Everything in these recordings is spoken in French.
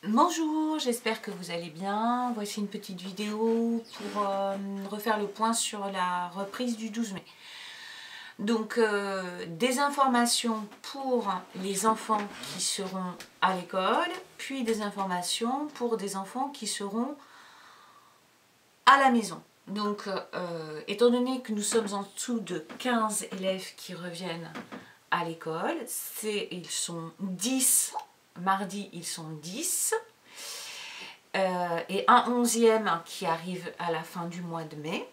Bonjour, j'espère que vous allez bien. Voici une petite vidéo pour refaire le point sur la reprise du 12 mai. Donc, des informations pour les enfants qui seront à l'école, puis des informations pour des enfants qui seront à la maison. Donc, étant donné que nous sommes en dessous de 15 élèves qui reviennent à l'école, ils sont 10, mardi ils sont 10, et un 11e qui arrive à la fin du mois de mai,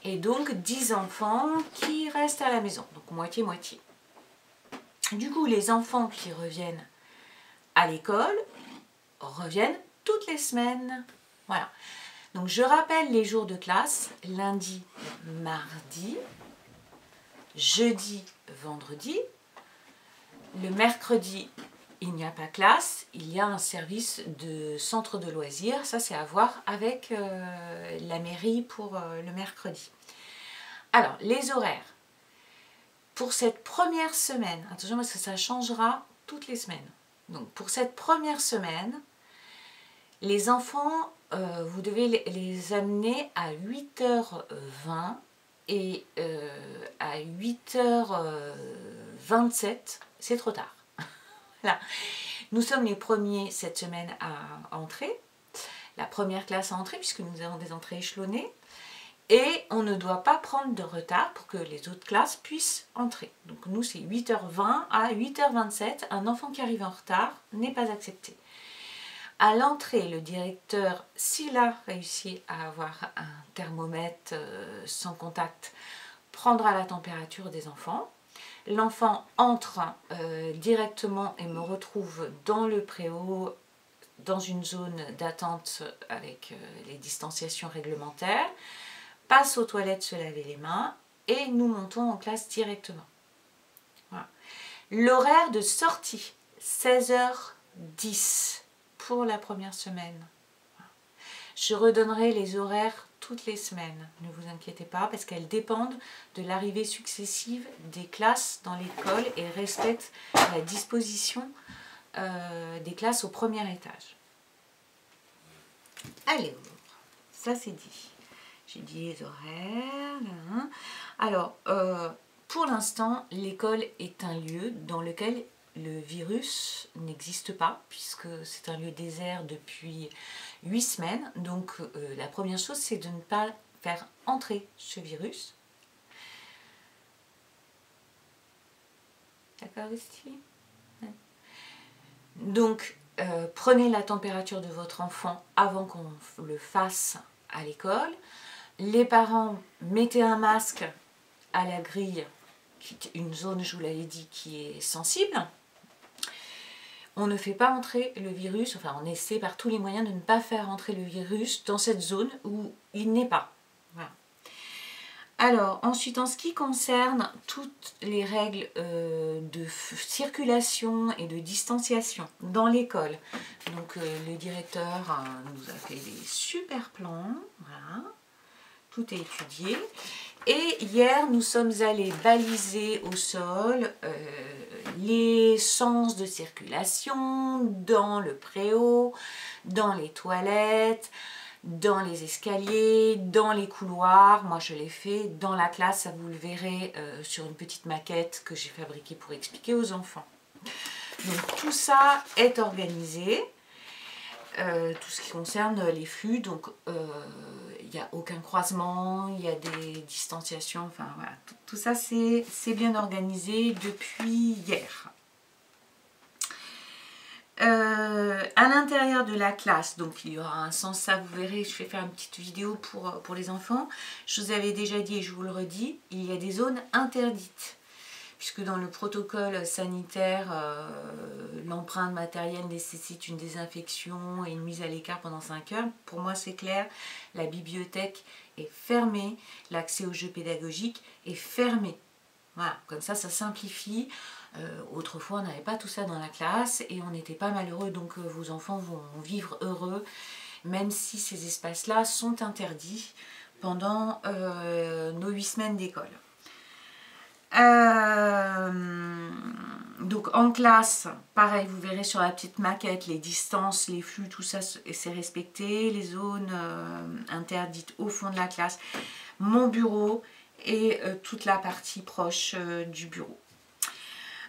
et donc 10 enfants qui restent à la maison, donc moitié-moitié. Du coup, les enfants qui reviennent à l'école reviennent toutes les semaines. Voilà. Donc je rappelle les jours de classe: lundi, mardi, jeudi, vendredi. Le mercredi, il n'y a pas classe, il y a un service de centre de loisirs. Ça, c'est à voir avec la mairie pour le mercredi. Alors, les horaires. Pour cette première semaine, attention parce que ça changera toutes les semaines. Donc, pour cette première semaine, les enfants, vous devez les amener à 8h20 et à 8h27, c'est trop tard. Voilà. Nous sommes les premiers cette semaine à entrer, la première classe à entrer puisque nous avons des entrées échelonnées, et on ne doit pas prendre de retard pour que les autres classes puissent entrer. Donc nous c'est 8h20 à 8h27, un enfant qui arrive en retard n'est pas accepté. À l'entrée, le directeur, s'il a réussi à avoir un thermomètre sans contact, prendra la température des enfants. L'enfant entre directement et me retrouve dans le préau, dans une zone d'attente avec les distanciations réglementaires, passe aux toilettes se laver les mains et nous montons en classe directement. Voilà. L'horaire de sortie, 16h10 pour la première semaine. Voilà. Je redonnerai les horaires toutes les semaines, ne vous inquiétez pas, parce qu'elles dépendent de l'arrivée successive des classes dans l'école et respectent la disposition des classes au premier étage. Allez, ça c'est dit. J'ai dit les horaires. Alors, pour l'instant, l'école est un lieu dans lequel le virus n'existe pas, puisque c'est un lieu désert depuis 8 semaines. Donc, la première chose, c'est de ne pas faire entrer ce virus. D'accord, ici. Donc, prenez la température de votre enfant avant qu'on le fasse à l'école. Les parents, mettez un masque à la grille, une zone, je vous l'avais dit, qui est sensible. On ne fait pas entrer le virus, enfin on essaie par tous les moyens de ne pas faire entrer le virus dans cette zone où il n'est pas. Voilà. Alors, ensuite, en ce qui concerne toutes les règles de circulation et de distanciation dans l'école, donc le directeur nous a fait des super plans, voilà. Tout est étudié. Et hier, nous sommes allés baliser au sol les sens de circulation dans le préau, dans les toilettes, dans les escaliers, dans les couloirs. Moi, je l'ai fait dans la classe, ça vous le verrez sur une petite maquette que j'ai fabriquée pour expliquer aux enfants. Donc, tout ça est organisé. Tout ce qui concerne les flux, donc il n'y a aucun croisement, il y a des distanciations, enfin voilà, tout ça c'est bien organisé depuis hier. À l'intérieur de la classe, donc il y aura un sens, ça vous verrez, je vais faire une petite vidéo pour les enfants. Je vous avais déjà dit et je vous le redis, il y a des zones interdites. Puisque dans le protocole sanitaire, l'empreinte matérielle nécessite une désinfection et une mise à l'écart pendant 5 heures. Pour moi, c'est clair, la bibliothèque est fermée, l'accès aux jeux pédagogiques est fermé. Voilà, comme ça, ça simplifie. Autrefois, on n'avait pas tout ça dans la classe et on n'était pas malheureux, donc vos enfants vont vivre heureux, même si ces espaces-là sont interdits pendant nos 8 semaines d'école. Donc en classe, pareil, vous verrez sur la petite maquette, les distances, les flux, tout ça c'est respecté. Les zones interdites au fond de la classe, mon bureau et toute la partie proche du bureau.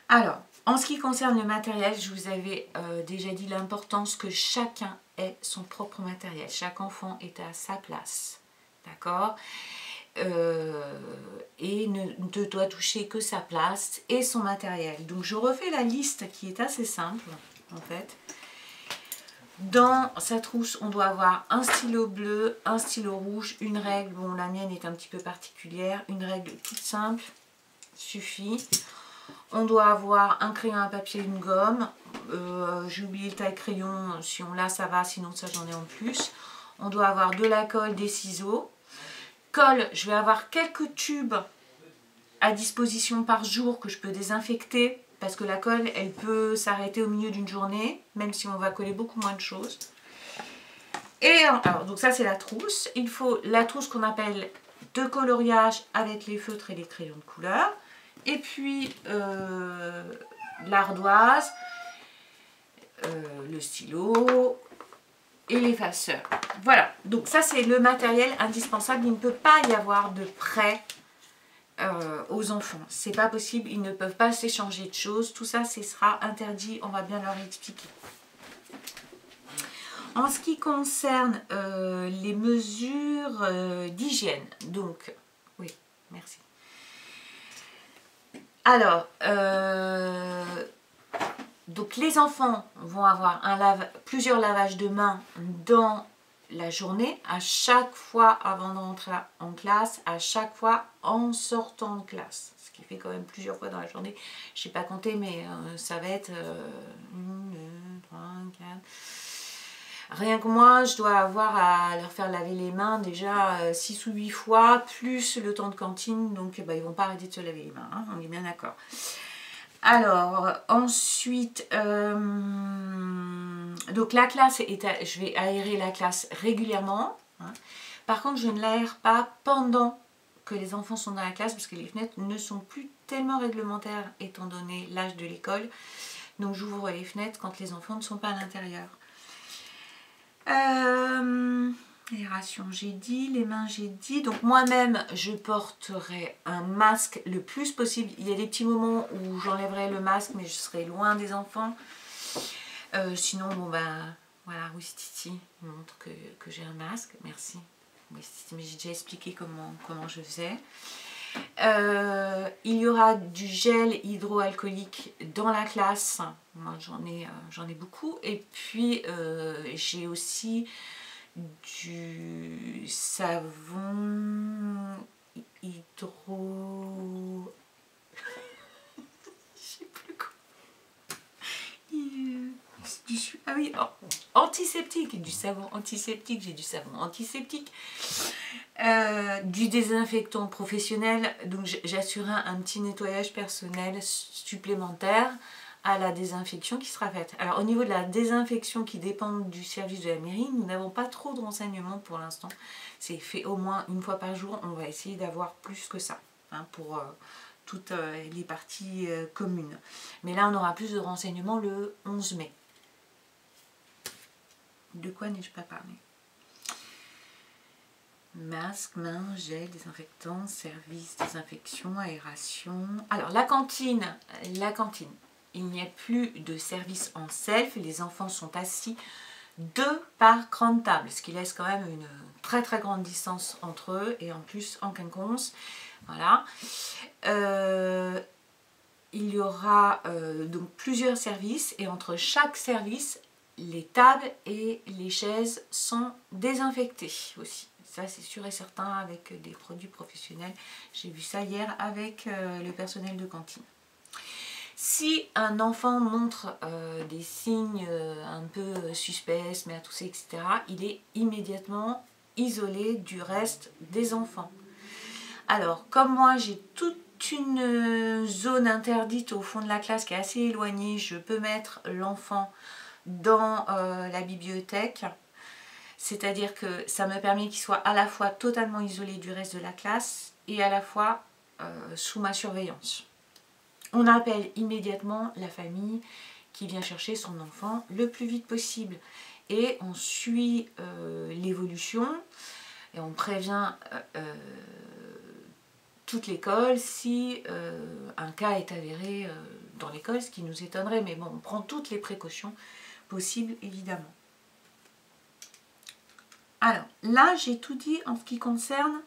Alors, en ce qui concerne le matériel, je vous avais déjà dit l'importance que chacun ait son propre matériel. Chaque enfant est à sa place, d'accord ? Et ne doit toucher que sa place et son matériel. Donc je refais la liste qui est assez simple en fait. Dans sa trousse, on doit avoir un stylo bleu, un stylo rouge, une règle, bon la mienne est un petit peu particulière, une règle toute simple, suffit. On doit avoir un crayon à papier, une gomme, j'ai oublié le taille-crayon, si on l'a ça va, sinon ça j'en ai en plus. On doit avoir de la colle, des ciseaux. Colle, je vais avoir quelques tubes à disposition par jour que je peux désinfecter parce que la colle, elle peut s'arrêter au milieu d'une journée, même si on va coller beaucoup moins de choses. Et alors, donc ça c'est la trousse. Il faut la trousse qu'on appelle de coloriage avec les feutres et les crayons de couleur. Et puis l'ardoise, le stylo et l'effaceur. Voilà, donc ça c'est le matériel indispensable. Il ne peut pas y avoir de prêt aux enfants. C'est pas possible, ils ne peuvent pas s'échanger de choses. Tout ça, ce sera interdit, on va bien leur expliquer. En ce qui concerne les mesures d'hygiène, donc, oui, merci. Alors, donc les enfants vont avoir plusieurs lavages de mains dans la journée, à chaque fois avant d'entrer en classe, à chaque fois en sortant de classe. Ce qui fait quand même plusieurs fois dans la journée. Je n'ai pas compté, mais ça va être 1, 2, 3, 4. Rien que moi, je dois avoir à leur faire laver les mains déjà 6 ou 8 fois, plus le temps de cantine. Donc bah, ils ne vont pas arrêter de se laver les mains, hein, on est bien d'accord. Alors, ensuite, donc la classe, je vais aérer la classe régulièrement. Hein. Par contre, je ne l'aère pas pendant que les enfants sont dans la classe parce que les fenêtres ne sont plus tellement réglementaires étant donné l'âge de l'école. Donc, j'ouvre les fenêtres quand les enfants ne sont pas à l'intérieur. Aération, j'ai dit, les mains, j'ai dit. Donc moi-même, je porterai un masque le plus possible. Il y a des petits moments où j'enlèverai le masque, mais je serai loin des enfants. Sinon, bon ben, voilà, Wistiti montre que j'ai un masque. Merci, Wistiti, mais j'ai déjà expliqué comment je faisais. Il y aura du gel hydroalcoolique dans la classe. Moi, j'en ai beaucoup. Et puis, j'ai aussi du savon hydro... Je sais plus quoi. Ah oui, antiseptique, du savon antiseptique, j'ai du savon antiseptique. Du désinfectant professionnel, donc j'assurerai un petit nettoyage personnel supplémentaire à la désinfection qui sera faite. Alors au niveau de la désinfection qui dépend du service de la mairie, nous n'avons pas trop de renseignements pour l'instant. C'est fait au moins une fois par jour, on va essayer d'avoir plus que ça hein, pour toutes les parties communes. Mais là on aura plus de renseignements le 11 mai. De quoi n'ai-je pas parlé? Masque, main, gel, désinfectant, service, désinfection, aération. Alors la cantine, il n'y a plus de service en self. Les enfants sont assis 2 par grande table, ce qui laisse quand même une très très grande distance entre eux et en plus en quinconce. Voilà. Il y aura donc plusieurs services et entre chaque service, les tables et les chaises sont désinfectées aussi. Ça c'est sûr et certain avec des produits professionnels. J'ai vu ça hier avec le personnel de cantine. Si un enfant montre des signes un peu suspects, se met à tousser, etc., il est immédiatement isolé du reste des enfants. Alors, comme moi j'ai toute une zone interdite au fond de la classe qui est assez éloignée, je peux mettre l'enfant dans la bibliothèque. C'est-à-dire que ça me permet qu'il soit à la fois totalement isolé du reste de la classe et à la fois sous ma surveillance. on appelle immédiatement la famille qui vient chercher son enfant le plus vite possible. Et on suit l'évolution et on prévient toute l'école si un cas est avéré dans l'école, ce qui nous étonnerait. Mais bon, on prend toutes les précautions possibles, évidemment. Alors, là, j'ai tout dit en ce qui concerne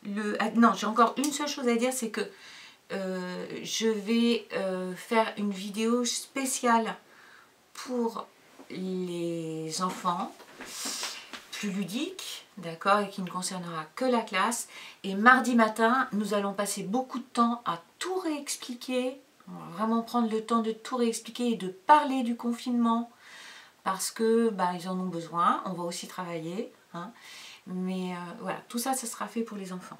le... Ah, non, j'ai encore une seule chose à dire, c'est que je vais faire une vidéo spéciale pour les enfants, plus ludique, d'accord, et qui ne concernera que la classe. Et mardi matin, nous allons passer beaucoup de temps à tout réexpliquer. On va vraiment prendre le temps de tout réexpliquer et de parler du confinement, parce que bah, ils en ont besoin. On va aussi travailler, hein. Mais voilà, tout ça, ça sera fait pour les enfants.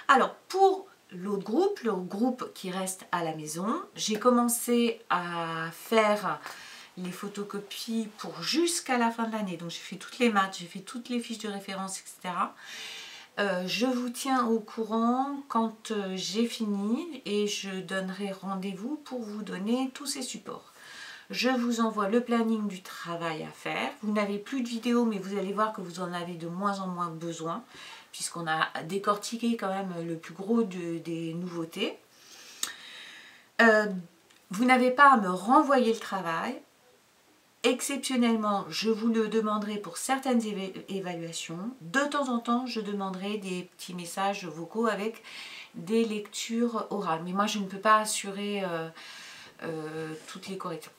Alors, pour l'autre groupe, le groupe qui reste à la maison, j'ai commencé à faire les photocopies pour jusqu'à la fin de l'année. Donc j'ai fait toutes les maths, j'ai fait toutes les fiches de référence, etc. Je vous tiens au courant quand j'ai fini et je donnerai rendez-vous pour vous donner tous ces supports. Je vous envoie le planning du travail à faire. Vous n'avez plus de vidéos, mais vous allez voir que vous en avez de moins en moins besoin, puisqu'on a décortiqué quand même le plus gros des nouveautés. Vous n'avez pas à me renvoyer le travail. Exceptionnellement, je vous le demanderai pour certaines évaluations. De temps en temps, je demanderai des petits messages vocaux avec des lectures orales. Mais moi, je ne peux pas assurer toutes les corrections.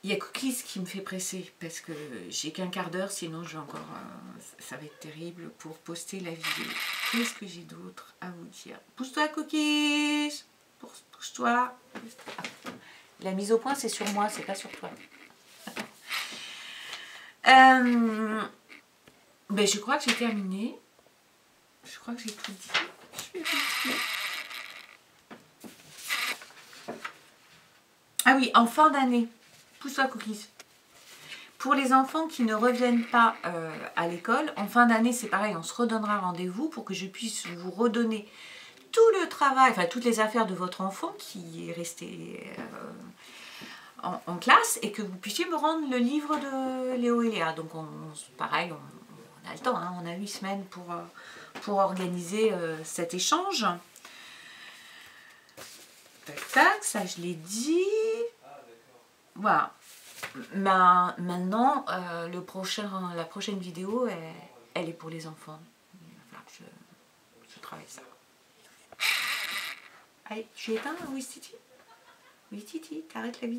Il y a Cookies qui me fait presser parce que j'ai qu'un quart d'heure, sinon j'ai encore, ça va être terrible pour poster la vidéo. Qu'est-ce que j'ai d'autre à vous dire? Pousse-toi Cookies, pousse-toi. La mise au point c'est sur moi, c'est pas sur toi. Ben, je crois que j'ai terminé. Je crois que j'ai tout dit. Je vais vérifier. Ah oui, en fin d'année. Pousse-toi Cookies. Pour les enfants qui ne reviennent pas à l'école, en fin d'année, c'est pareil, on se redonnera rendez-vous pour que je puisse vous redonner tout le travail, enfin toutes les affaires de votre enfant qui est resté en classe et que vous puissiez me rendre le livre de Léo et Léa. Donc pareil, on a le temps, hein, on a 8 semaines pour organiser cet échange. Tac, tac, ça je l'ai dit. Voilà. Maintenant, la prochaine vidéo, elle est pour les enfants. Il va falloir que je travaille ça. Allez, tu éteins, oui Titi? Oui Titi, t'arrêtes la vidéo.